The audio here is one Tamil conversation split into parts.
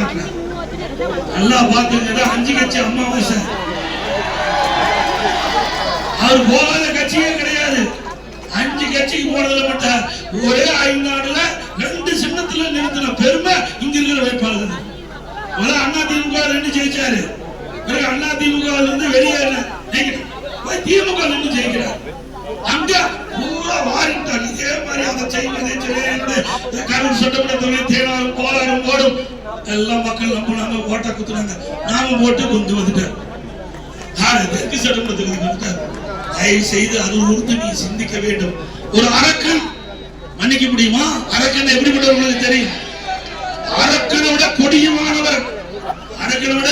காட்டுறேன். நல்லா பாத்துங்க. 5 கட்சி அமாவாசை. அவர் போகாத கட்சியே கிடையாது. 5 கட்சிக்கு போனதுல மட்டும் ஒரே 5 ஆண்டுல 2 சின்னத்துல நிறுத்தின பெருமை இங்க இருக்கிற வேட்பாளர். அண்ணா திமுக 2 ஜெயிச்சாரு. அண்ணா திமுக இருந்து வெளியேற திமுக 2 ஜெயிக்கிறார். அங்க பூரா வாரிட்டார். இதே மாதிரி அதை செய்வதை கரூர் சட்டமன்ற தேனாரும் கோளாறும் ஓடும் எல்லாம் மக்கள் நம்பினாங்க, ஓட்ட குத்துனாங்க. நாம போட்டு கொண்டு வந்துட்டார். தெற்கு சட்டமன்றத்துக்கு வந்துட்டார். தயவு செய்து அது உறுதி நீ சிந்திக்க வேண்டும். ஒரு அரக்கன் மன்னிக்க முடியுமா? அரக்கன் எப்படிப்பட்டவர்களுக்கு தெரியும். அரக்கனை விட கொடியமானவர், அரக்கனை விட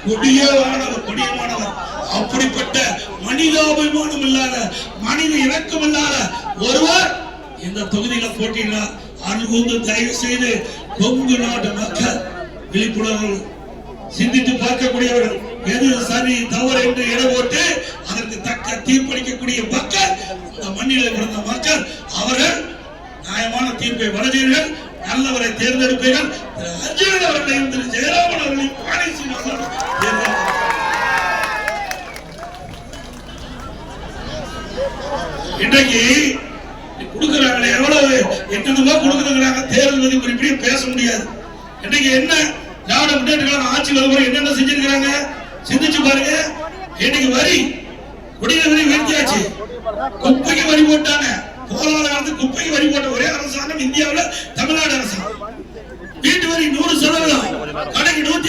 கொடியமானவர். அப்படிப்பட்ட மனிதாபிமானம் இல்லாத, மனித இறக்கம் இல்லாத ஒருவர் இந்த தொகுதியில போட்டியினார். அன்பு தயவு செய்து கொங்கு நாட்டு மக்கள் விழிப்புணர்வு சிந்தித்து பார்க்கக்கூடியவர்கள், எது சரி தவறு என்று எடை போட்டு அதற்கு தக்க தீர்ப்பளிக்கக்கூடிய மக்கள், இந்த மண்ணில் பிறந்த மக்கள், அவர்கள் நியாயமான தீர்ப்பை வழங்குவீர்கள், நல்லவரை தேர்ந்தெடுப்பீர்கள். அர்ஜுனன் அவர்களையும் திரு ஜெயராமன் அவர்களையும் இன்றைக்கு கொடுக்கிறாங்களே, எவ்வளவு என்னென்னமோ கொடுக்குறாங்க. தேர்தல் விதிமுறைப்படி பேச முடியாது. இன்றைக்கு என்ன திராவிட முன்னேற்ற கழகம் ஆட்சி வரும்போது என்னென்ன செஞ்சிருக்கிறாங்க சிந்திச்சு பாருங்க. இன்னைக்கு வரி குடிநீர் வரி உயர்த்தியாச்சு, குப்பைக்கு வரி போட்டாங்க. போராட காலத்துக்கு குப்பைக்கு வரி போட்ட ஒரே அரசாங்கம் இந்தியாவில் தமிழ்நாடு அரசாங்கம். வீட்டு வரி 100%, கடைக்கு 100